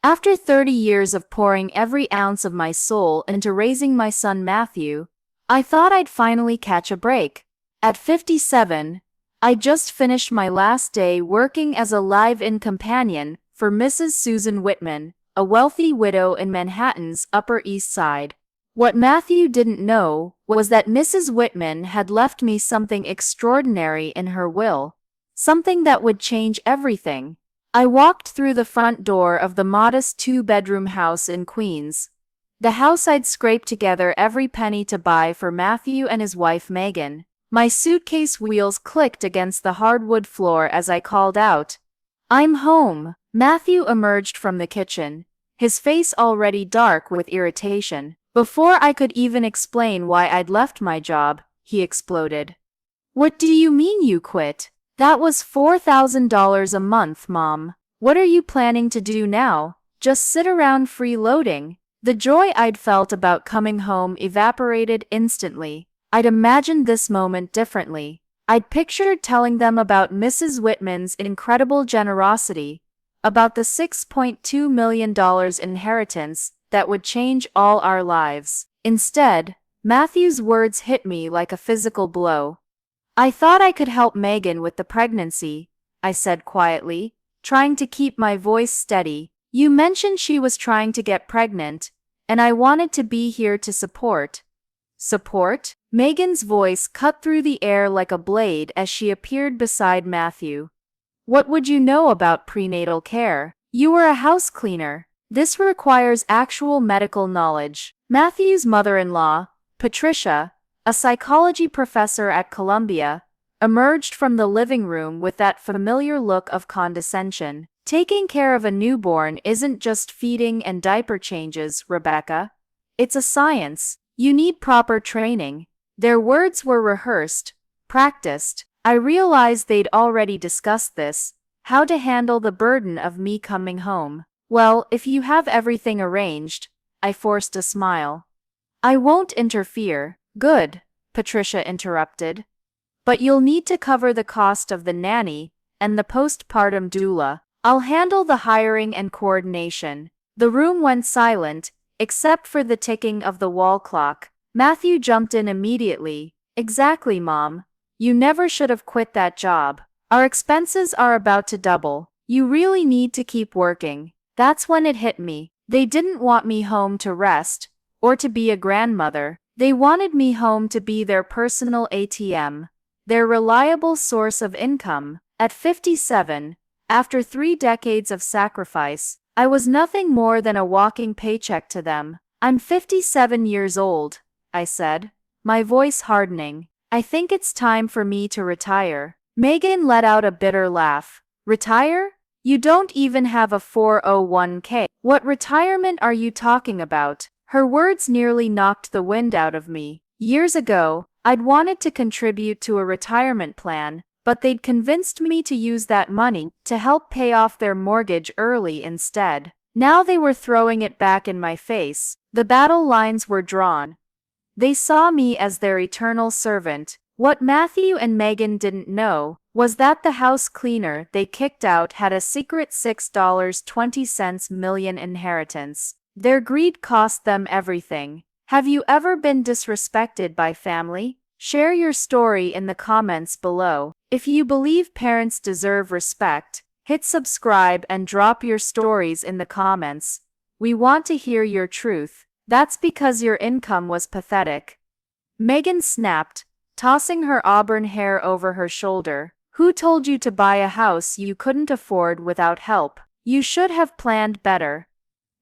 After 30 years of pouring every ounce of my soul into raising my son Matthew, I thought I'd finally catch a break. At 57, I just finished my last day working as a live-in companion for Mrs. Susan Whitman, a wealthy widow in Manhattan's Upper East Side. What Matthew didn't know was that Mrs. Whitman had left me something extraordinary in her will, something that would change everything. I walked through the front door of the modest two-bedroom house in Queens, the house I'd scraped together every penny to buy for Matthew and his wife Megan. My suitcase wheels clicked against the hardwood floor as I called out, "I'm home." Matthew emerged from the kitchen, his face already dark with irritation. Before I could even explain why I'd left my job, he exploded. "What do you mean you quit? That was $4,000 a month, Mom. What are you planning to do now? Just sit around freeloading?" The joy I'd felt about coming home evaporated instantly. I'd imagined this moment differently. I'd pictured telling them about Mrs. Whitman's incredible generosity, about the $6.2 million inheritance that would change all our lives. Instead, Matthew's words hit me like a physical blow. "I thought I could help Megan with the pregnancy," I said quietly, trying to keep my voice steady. "You mentioned she was trying to get pregnant, and I wanted to be here to support." "Support?" Megan's voice cut through the air like a blade as she appeared beside Matthew. "What would you know about prenatal care? You were a house cleaner. This requires actual medical knowledge." Matthew's mother-in-law, Patricia, a psychology professor at Columbia, emerged from the living room with that familiar look of condescension. "Taking care of a newborn isn't just feeding and diaper changes, Rebecca. It's a science. You need proper training." Their words were rehearsed, practiced. I realized they'd already discussed this, how to handle the burden of me coming home. "Well, if you have everything arranged," I forced a smile. "I won't interfere." "Good," Patricia interrupted. "But you'll need to cover the cost of the nanny and the postpartum doula. I'll handle the hiring and coordination." The room went silent, except for the ticking of the wall clock. Matthew jumped in immediately. "Exactly, Mom. You never should have quit that job. Our expenses are about to double. You really need to keep working." That's when it hit me. They didn't want me home to rest, or to be a grandmother. They wanted me home to be their personal ATM, their reliable source of income. At 57, after 3 decades of sacrifice, I was nothing more than a walking paycheck to them. "I'm 57 years old," I said, my voice hardening. "I think it's time for me to retire." Megan let out a bitter laugh. "Retire? You don't even have a 401k. What retirement are you talking about?" Her words nearly knocked the wind out of me. Years ago, I'd wanted to contribute to a retirement plan, but they'd convinced me to use that money to help pay off their mortgage early instead. Now they were throwing it back in my face. The battle lines were drawn. They saw me as their eternal servant. What Matthew and Megan didn't know was that the house cleaner they kicked out had a secret $6.20 million inheritance. Their greed cost them everything. Have you ever been disrespected by family? Share your story in the comments below. If you believe parents deserve respect, hit subscribe and drop your stories in the comments. We want to hear your truth. That's because your income was pathetic. Megan snapped, tossing her auburn hair over her shoulder. "Who told you to buy a house you couldn't afford without help? You should have planned better."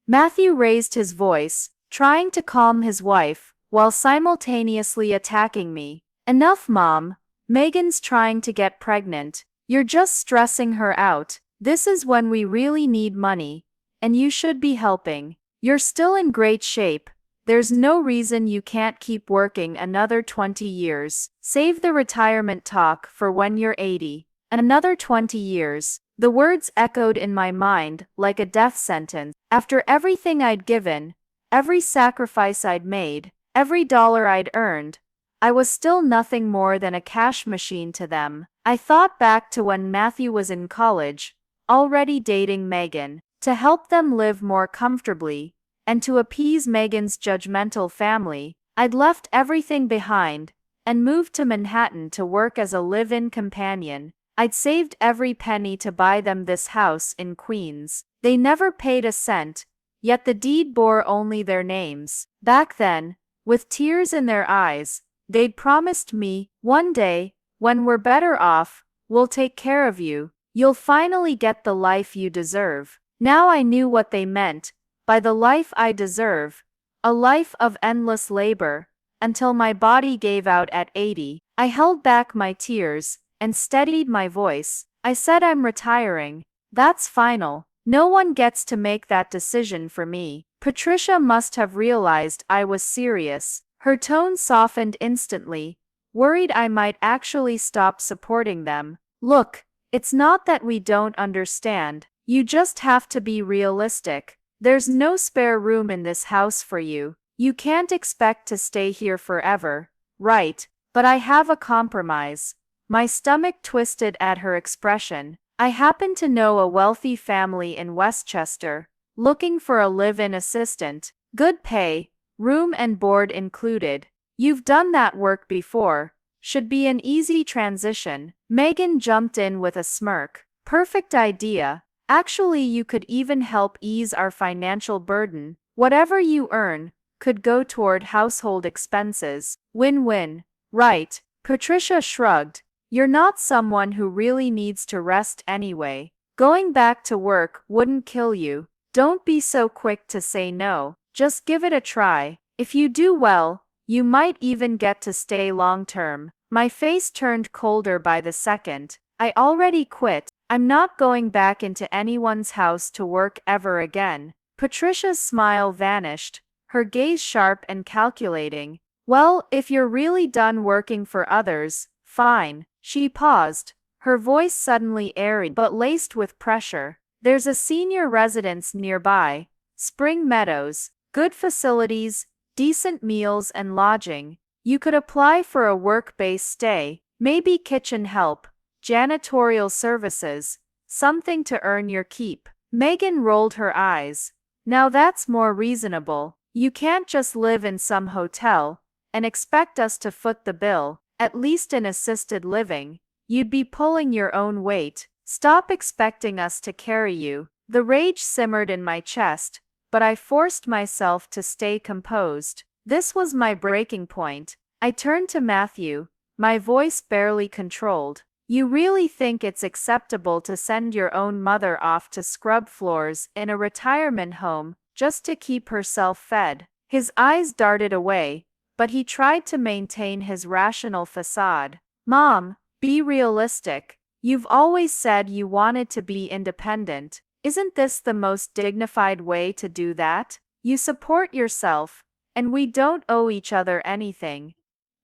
Matthew raised his voice, trying to calm his wife, while simultaneously attacking me. "Enough, Mom. Megan's trying to get pregnant. You're just stressing her out. This is when we really need money, and you should be helping. You're still in great shape. There's no reason you can't keep working another 20 years. Save the retirement talk for when you're 80. Another 20 years. The words echoed in my mind like a death sentence. After everything I'd given, every sacrifice I'd made, every dollar I'd earned, I was still nothing more than a cash machine to them. I thought back to when Matthew was in college, already dating Megan. To help them live more comfortably, and to appease Megan's judgmental family, I'd left everything behind and moved to Manhattan to work as a live-in companion. I'd saved every penny to buy them this house in Queens. They never paid a cent, yet the deed bore only their names. Back then, with tears in their eyes, they'd promised me, one day, when we're better off, we'll take care of you. You'll finally get the life you deserve. Now I knew what they meant by the life I deserve, a life of endless labor, until my body gave out at 80. I held back my tears and steadied my voice. I said, I'm retiring. That's final. No one gets to make that decision for me. Patricia must have realized I was serious. Her tone softened instantly, worried I might actually stop supporting them. Look, it's not that we don't understand. You just have to be realistic. There's no spare room in this house for you. You can't expect to stay here forever, right? But I have a compromise. My stomach twisted at her expression. I happen to know a wealthy family in Westchester, looking for a live-in assistant. Good pay, room and board included. You've done that work before. Should be an easy transition. Megan jumped in with a smirk. Perfect idea. Actually, you could even help ease our financial burden. Whatever you earn could go toward household expenses. Win-win. Right. Patricia shrugged. You're not someone who really needs to rest anyway. Going back to work wouldn't kill you. Don't be so quick to say no. Just give it a try. If you do well, you might even get to stay long-term. My face turned colder by the second. I already quit. I'm not going back into anyone's house to work ever again. Patricia's smile vanished, her gaze sharp and calculating. Well, if you're really done working for others, fine. She paused, her voice suddenly airy but laced with pressure. There's a senior residence nearby, Spring Meadows, good facilities, decent meals and lodging. You could apply for a work-based stay, maybe kitchen help, janitorial services, something to earn your keep. Megan rolled her eyes. Now that's more reasonable. You can't just live in some hotel and expect us to foot the bill. At least in assisted living, you'd be pulling your own weight. Stop expecting us to carry you. The rage simmered in my chest, but I forced myself to stay composed. This was my breaking point. I turned to Matthew, my voice barely controlled. You really think it's acceptable to send your own mother off to scrub floors in a retirement home just to keep herself fed? His eyes darted away, but he tried to maintain his rational facade. Mom, be realistic. You've always said you wanted to be independent. Isn't this the most dignified way to do that? You support yourself, and we don't owe each other anything.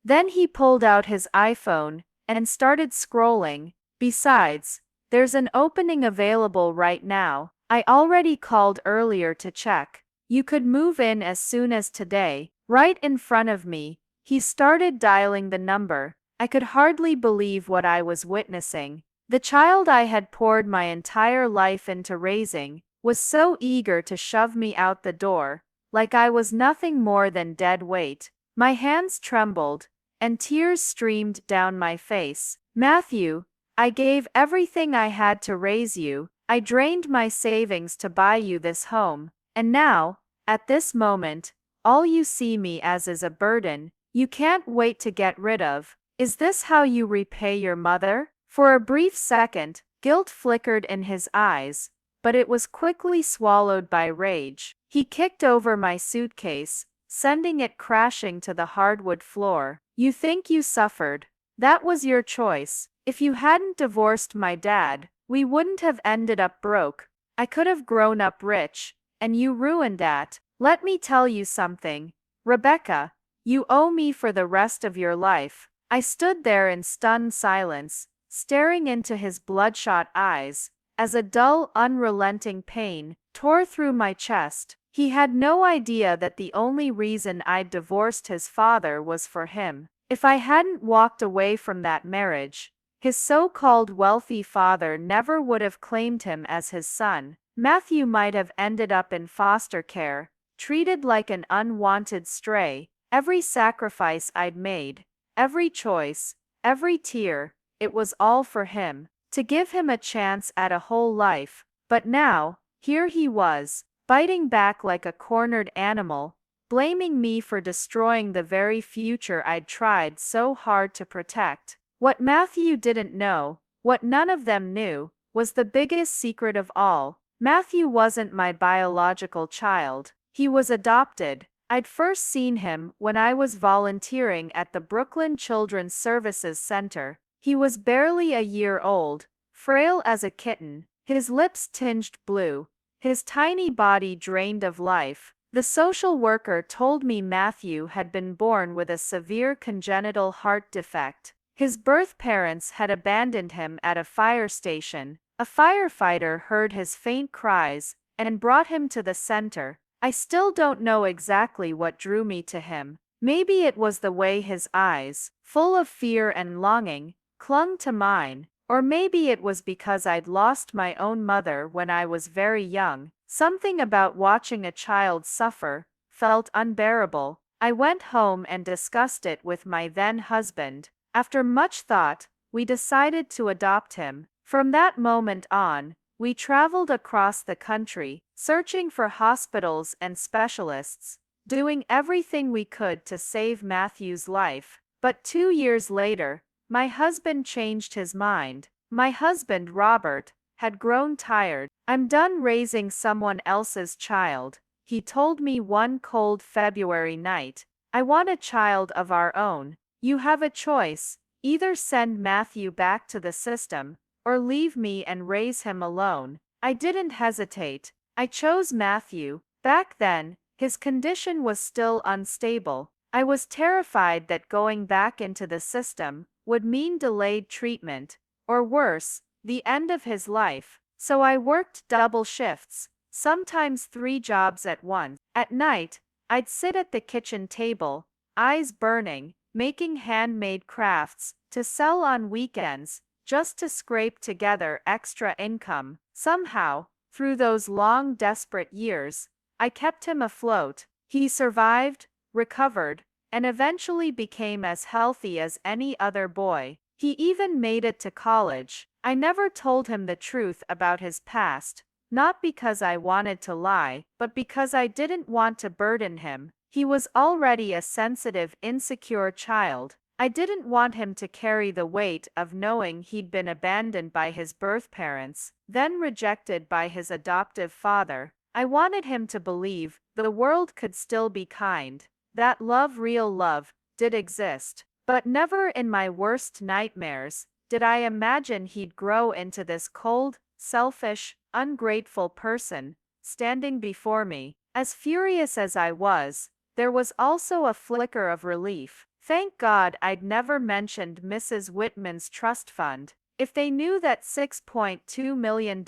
Then he pulled out his iPhone and started scrolling. Besides, there's an opening available right now. I already called earlier to check. You could move in as soon as today. Right in front of me, he started dialing the number. I could hardly believe what I was witnessing. The child I had poured my entire life into raising was so eager to shove me out the door, like I was nothing more than dead weight. My hands trembled, and tears streamed down my face. Matthew, I gave everything I had to raise you. I drained my savings to buy you this home. And now, at this moment, all you see me as is a burden you can't wait to get rid of. Is this how you repay your mother? For a brief second, guilt flickered in his eyes, but it was quickly swallowed by rage. He kicked over my suitcase, sending it crashing to the hardwood floor. You think you suffered. That was your choice. If you hadn't divorced my dad, we wouldn't have ended up broke. I could have grown up rich, and you ruined that. Let me tell you something, Rebecca, you owe me for the rest of your life. I stood there in stunned silence, staring into his bloodshot eyes, as a dull, unrelenting pain tore through my chest. He had no idea that the only reason I'd divorced his father was for him. If I hadn't walked away from that marriage, his so-called wealthy father never would have claimed him as his son. Matthew might have ended up in foster care, treated like an unwanted stray. Every sacrifice I'd made, every choice, every tear, it was all for him, to give him a chance at a whole life. But now, here he was, biting back like a cornered animal, blaming me for destroying the very future I'd tried so hard to protect. What Matthew didn't know, what none of them knew, was the biggest secret of all. Matthew wasn't my biological child. He was adopted. I'd first seen him when I was volunteering at the Brooklyn Children's Services Center. He was barely a year old, frail as a kitten, his lips tinged blue, his tiny body drained of life. The social worker told me Matthew had been born with a severe congenital heart defect. His birth parents had abandoned him at a fire station. A firefighter heard his faint cries and brought him to the center. I still don't know exactly what drew me to him. Maybe it was the way his eyes, full of fear and longing, clung to mine, or maybe it was because I'd lost my own mother when I was very young. Something about watching a child suffer felt unbearable. I went home and discussed it with my then husband. After much thought, we decided to adopt him. From that moment on, we traveled across the country, searching for hospitals and specialists, doing everything we could to save Matthew's life. But 2 years later, my husband changed his mind. My husband, Robert, had grown tired. "I'm done raising someone else's child," he told me one cold February night. "I want a child of our own. You have a choice. Either send Matthew back to the system, or leave me and raise him alone." I didn't hesitate. I chose Matthew. Back then, his condition was still unstable. I was terrified that going back into the system would mean delayed treatment, or worse, the end of his life. So I worked double shifts, sometimes 3 jobs at once. At night, I'd sit at the kitchen table, eyes burning, making handmade crafts to sell on weekends, just to scrape together extra income. Somehow, through those long, desperate years, I kept him afloat. He survived, recovered, and eventually became as healthy as any other boy. He even made it to college. I never told him the truth about his past, not because I wanted to lie, but because I didn't want to burden him. He was already a sensitive, insecure child. I didn't want him to carry the weight of knowing he'd been abandoned by his birth parents, then rejected by his adoptive father. I wanted him to believe the world could still be kind, that love, real love, did exist. But never in my worst nightmares did I imagine he'd grow into this cold, selfish, ungrateful person, standing before me. As furious as I was, there was also a flicker of relief. Thank God I'd never mentioned Mrs. Whitman's trust fund. If they knew that $6.2 million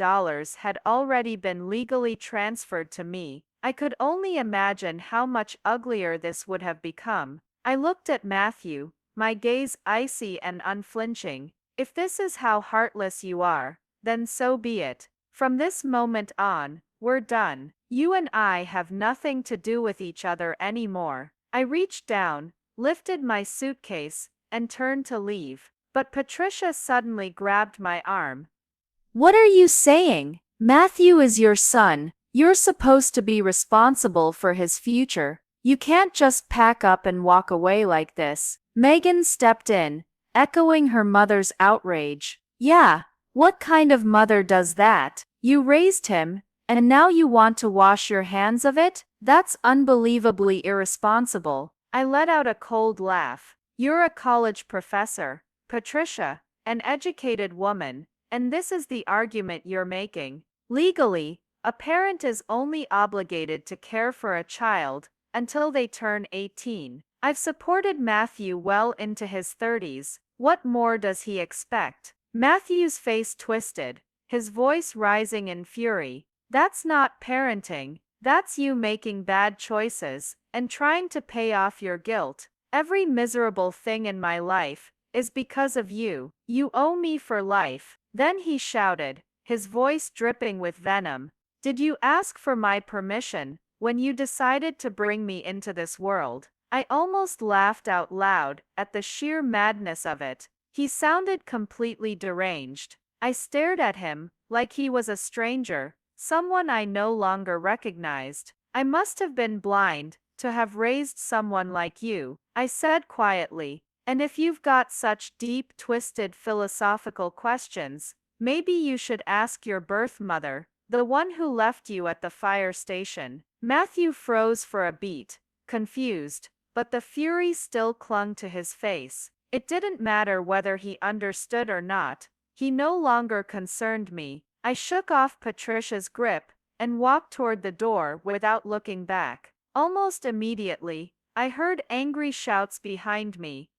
had already been legally transferred to me, I could only imagine how much uglier this would have become. I looked at Matthew, my gaze icy and unflinching. "If this is how heartless you are, then so be it. From this moment on, we're done. You and I have nothing to do with each other anymore." I reached down, lifted my suitcase, and turned to leave. But Patricia suddenly grabbed my arm. "What are you saying? Matthew is your son. You're supposed to be responsible for his future. You can't just pack up and walk away like this." Megan stepped in, echoing her mother's outrage. "Yeah, what kind of mother does that? You raised him, and now you want to wash your hands of it? That's unbelievably irresponsible." I let out a cold laugh. "You're a college professor, Patricia, an educated woman, and this is the argument you're making. Legally, a parent is only obligated to care for a child until they turn 18. I've supported Matthew well into his 30s. What more does he expect?" Matthew's face twisted, his voice rising in fury. "That's not parenting. That's you making bad choices and trying to pay off your guilt. Every miserable thing in my life is because of you. You owe me for life." Then he shouted, his voice dripping with venom, Did you ask for my permission when you decided to bring me into this world? I almost laughed out loud at the sheer madness of it. He sounded completely deranged. I stared at him like he was a stranger, someone I no longer recognized. I must have been blind to have raised someone like you, I said quietly. And if you've got such deep, twisted philosophical questions, maybe you should ask your birth mother, the one who left you at the fire station. Matthew froze for a beat, confused, but the fury still clung to his face. It didn't matter whether he understood or not. He no longer concerned me. I shook off Patricia's grip and walked toward the door without looking back. Almost immediately, I heard angry shouts behind me.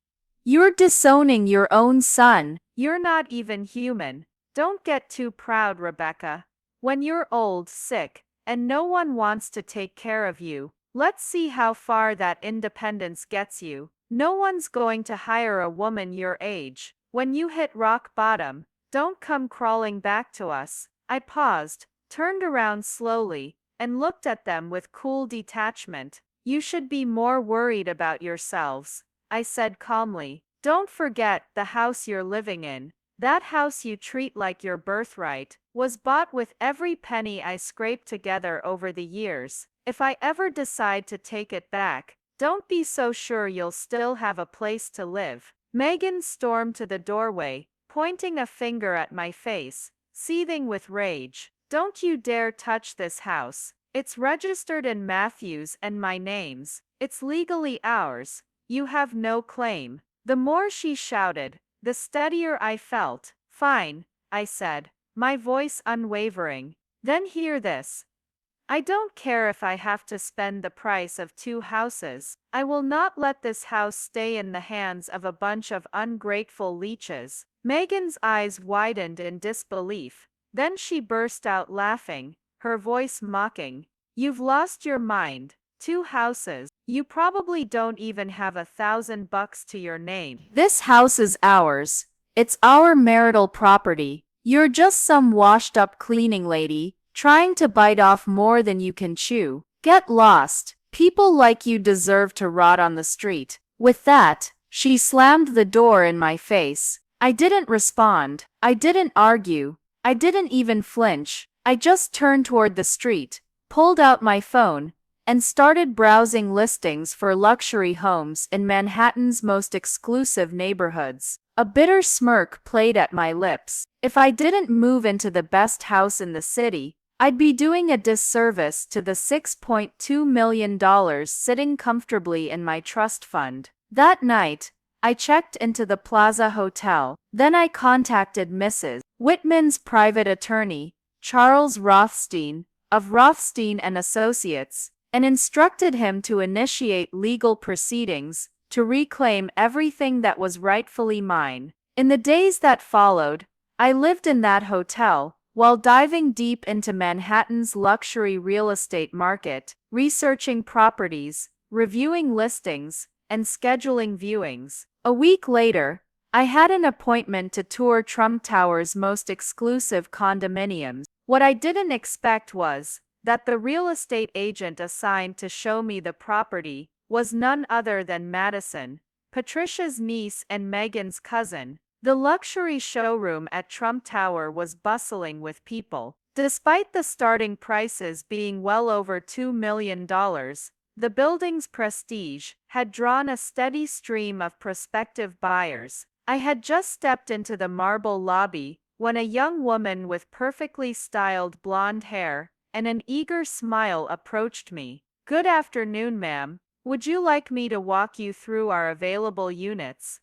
You're disowning your own son. You're not even human. Don't get too proud, Rebecca. When you're old, sick, and no one wants to take care of you, let's see how far that independence gets you. No one's going to hire a woman your age. When you hit rock bottom, don't come crawling back to us. I paused, turned around slowly, and looked at them with cool detachment. You should be more worried about yourselves, I said calmly. Don't forget the house you're living in. That house you treat like your birthright was bought with every penny I scraped together over the years. If I ever decide to take it back, don't be so sure you'll still have a place to live. Megan stormed to the doorway, pointing a finger at my face, seething with rage. Don't you dare touch this house. It's registered in Matthew's and my names. It's legally ours. You have no claim. The more she shouted, the steadier I felt. Fine, I said, my voice unwavering. Then hear this. I don't care if I have to spend the price of 2 houses. I will not let this house stay in the hands of a bunch of ungrateful leeches. Megan's eyes widened in disbelief. Then she burst out laughing, her voice mocking. You've lost your mind. 2 houses. You probably don't even have $1,000 to your name. This house is ours. It's our marital property. You're just some washed-up cleaning lady, trying to bite off more than you can chew. Get lost. People like you deserve to rot on the street. With that, she slammed the door in my face. I didn't respond. I didn't argue. I didn't even flinch. I just turned toward the street, pulled out my phone, and started browsing listings for luxury homes in Manhattan's most exclusive neighborhoods. A bitter smirk played at my lips. If I didn't move into the best house in the city, I'd be doing a disservice to the $6.2 million sitting comfortably in my trust fund. That night, I checked into the Plaza Hotel. Then I contacted Mrs. Whitman's private attorney, Charles Rothstein, of Rothstein and Associates, and instructed him to initiate legal proceedings to reclaim everything that was rightfully mine. In the days that followed, I lived in that hotel, while diving deep into Manhattan's luxury real estate market, researching properties, reviewing listings, and scheduling viewings. A week later, I had an appointment to tour Trump Tower's most exclusive condominiums. What I didn't expect was that the real estate agent assigned to show me the property was none other than Madison, Patricia's niece and Megan's cousin. The luxury showroom at Trump Tower was bustling with people. Despite the starting prices being well over $2 million, the building's prestige had drawn a steady stream of prospective buyers. I had just stepped into the marble lobby when a young woman with perfectly styled blonde hair and an eager smile approached me. Good afternoon, ma'am. Would you like me to walk you through our available units?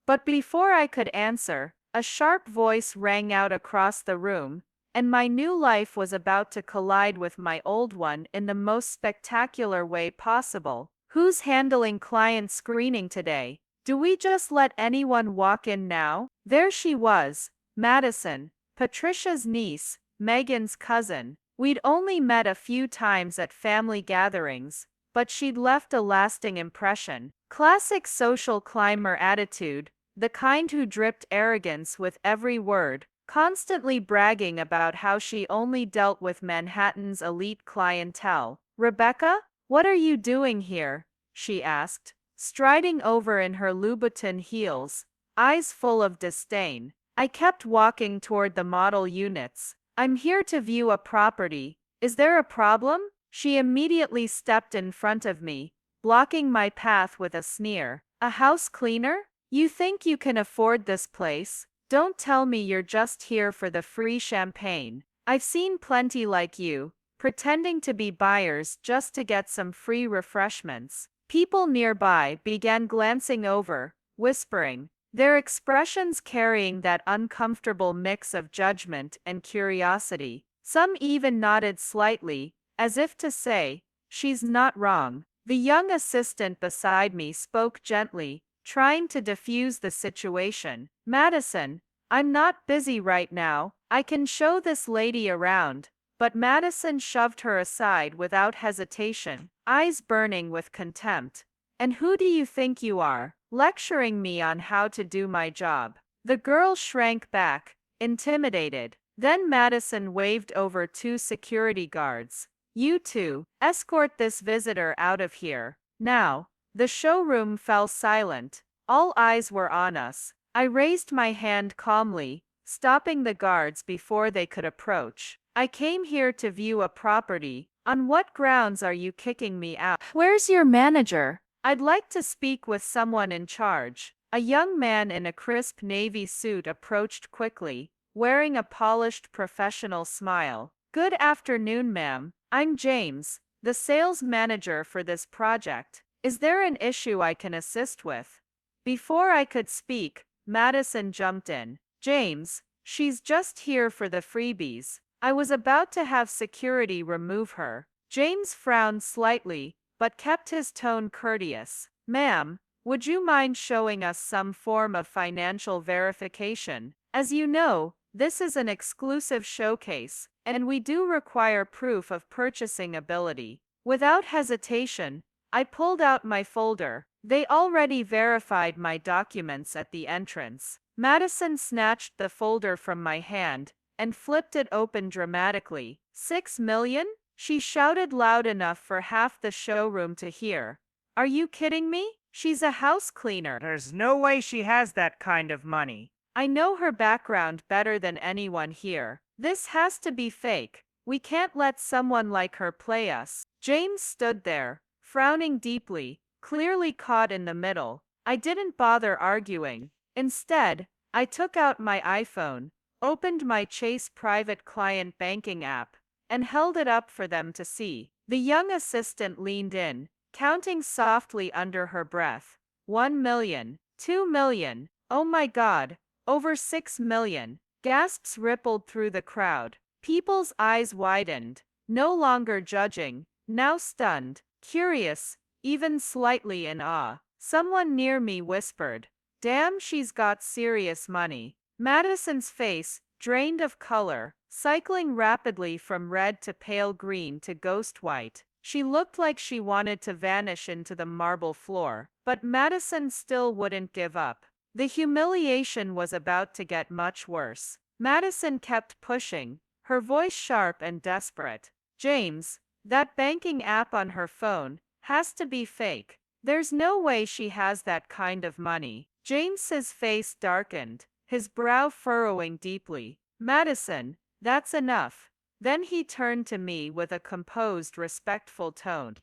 But before I could answer, a sharp voice rang out across the room, and my new life was about to collide with my old one in the most spectacular way possible. Who's handling client screening today? Do we just let anyone walk in now? There she was, Madison, Patricia's niece, Megan's cousin. We'd only met a few times at family gatherings, but she'd left a lasting impression. Classic social climber attitude, the kind who dripped arrogance with every word, constantly bragging about how she only dealt with Manhattan's elite clientele. "Rebecca, what are you doing here?" she asked, striding over in her Louboutin heels, eyes full of disdain. I kept walking toward the model units. "I'm here to view a property. Is there a problem?" She immediately stepped in front of me, blocking my path with a sneer. "A house cleaner? You think you can afford this place? Don't tell me you're just here for the free champagne. I've seen plenty like you, pretending to be buyers just to get some free refreshments." People nearby began glancing over, whispering, their expressions carrying that uncomfortable mix of judgment and curiosity. Some even nodded slightly, as if to say, "She's not wrong." The young assistant beside me spoke gently, trying to diffuse the situation. "Madison, I'm not busy right now. I can show this lady around." But Madison shoved her aside without hesitation, eyes burning with contempt. "And who do you think you are, lecturing me on how to do my job?" The girl shrank back, intimidated. Then Madison waved over two security guards. "You two, escort this visitor out of here." Now, the showroom fell silent. All eyes were on us. I raised my hand calmly, stopping the guards before they could approach. "I came here to view a property. On what grounds are you kicking me out?" Where's your manager? "I'd like to speak with someone in charge." A young man in a crisp navy suit approached quickly, wearing a polished professional smile. "Good afternoon, ma'am. I'm James, the sales manager for this project. Is there an issue I can assist with?" Before I could speak, Madison jumped in. "James, she's just here for the freebies." I was about to have security remove her. James frowned slightly, but kept his tone courteous. "Ma'am, would you mind showing us some form of financial verification? As you know, this is an exclusive showcase, and we do require proof of purchasing ability." Without hesitation, I pulled out my folder. They already verified my documents at the entrance. Madison snatched the folder from my hand and flipped it open dramatically. "6 million?" She shouted loud enough for half the showroom to hear. "Are you kidding me? She's a house cleaner. There's no way she has that kind of money. I know her background better than anyone here. This has to be fake. We can't let someone like her play us." James stood there, frowning deeply, clearly caught in the middle. I didn't bother arguing. Instead, I took out my iPhone, opened my Chase private client banking app, and held it up for them to see. The young assistant leaned in, counting softly under her breath. 1 million, 2 million, oh my God, over 6 million. Gasps rippled through the crowd. People's eyes widened, no longer judging, now stunned, curious, even slightly in awe. Someone near me whispered, "Damn, she's got serious money." Madison's face, drained of color, cycling rapidly from red to pale green to ghost white. She looked like she wanted to vanish into the marble floor, but Madison still wouldn't give up. The humiliation was about to get much worse. Madison kept pushing, her voice sharp and desperate. "James, that banking app on her phone has to be fake. There's no way she has that kind of money." James's face darkened, his brow furrowing deeply. "Madison, that's enough." Then he turned to me with a composed, respectful tone.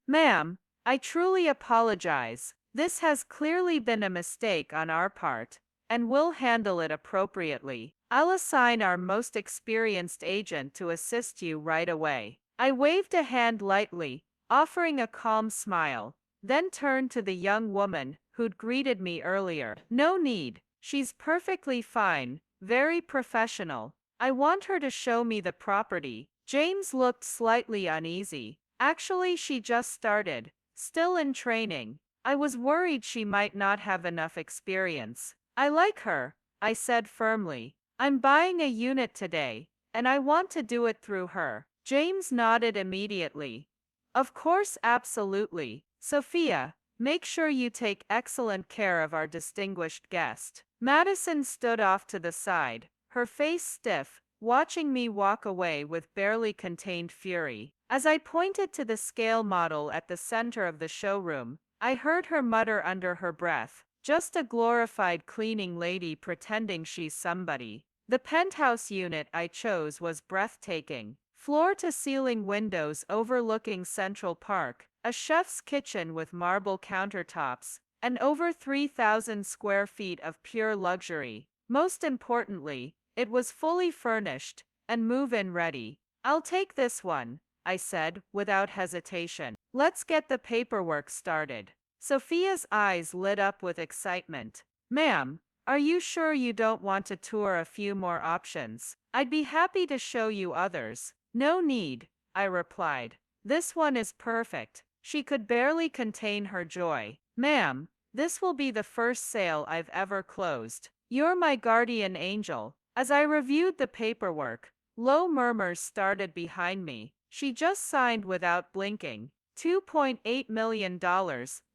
"Ma'am, I truly apologize. This has clearly been a mistake on our part, and we'll handle it appropriately. I'll assign our most experienced agent to assist you right away." I waved a hand lightly, offering a calm smile, then turned to the young woman who'd greeted me earlier. "No need. She's perfectly fine, very professional. I want her to show me the property." James looked slightly uneasy. "Actually, she just started, still in training. I was worried she might not have enough experience." "I like her," I said firmly. "I'm buying a unit today, and I want to do it through her." James nodded immediately. "Of course, absolutely. Sophia, make sure you take excellent care of our distinguished guest." Madison stood off to the side, her face stiff, watching me walk away with barely contained fury. As I pointed to the scale model at the center of the showroom, I heard her mutter under her breath, "Just a glorified cleaning lady pretending she's somebody." The penthouse unit I chose was breathtaking. Floor-to-ceiling windows overlooking Central Park, a chef's kitchen with marble countertops, and over 3,000 square feet of pure luxury. Most importantly, it was fully furnished and move-in ready. "I'll take this one," I said, without hesitation. "Let's get the paperwork started." Sophia's eyes lit up with excitement. "Ma'am, are you sure you don't want to tour a few more options? I'd be happy to show you others." "No need," I replied. "This one is perfect." She could barely contain her joy. "Ma'am, this will be the first sale I've ever closed. You're my guardian angel." As I reviewed the paperwork, low murmurs started behind me. She just signed without blinking. $2.8 million,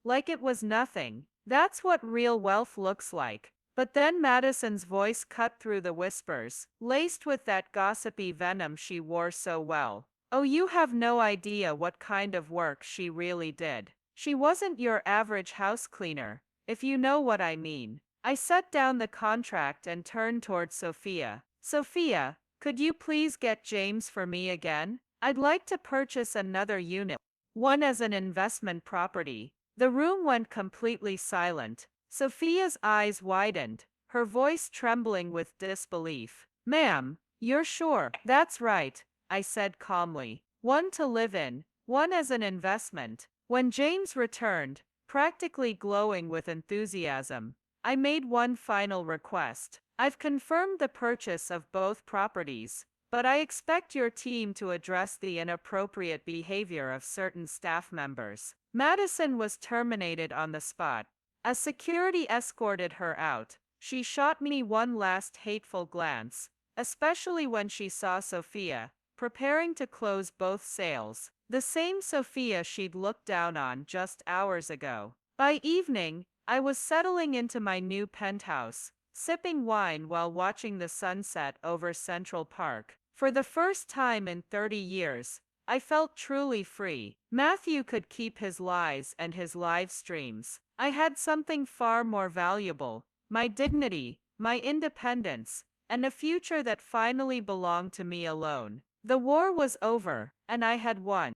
like it was nothing. That's what real wealth looks like. But then Madison's voice cut through the whispers, laced with that gossipy venom she wore so well. "Oh, you have no idea what kind of work she really did. She wasn't your average house cleaner, if you know what I mean." I set down the contract and turned toward Sophia. "Sophia, could you please get James for me again? I'd like to purchase another unit, one as an investment property." The room went completely silent. Sophia's eyes widened, her voice trembling with disbelief. "Ma'am, you're sure?" "That's right," I said calmly. "One to live in, one as an investment." When James returned, practically glowing with enthusiasm, I made one final request. "I've confirmed the purchase of both properties, but I expect your team to address the inappropriate behavior of certain staff members." Madison was terminated on the spot. As security escorted her out, she shot me one last hateful glance, especially when she saw Sophia, preparing to close both sales, the same Sophia she'd looked down on just hours ago. By evening, I was settling into my new penthouse, sipping wine while watching the sunset over Central Park. For the first time in 30 years, I felt truly free. Matthew could keep his lies and his live streams. I had something far more valuable: my dignity, my independence, and a future that finally belonged to me alone. The war was over, and I had won.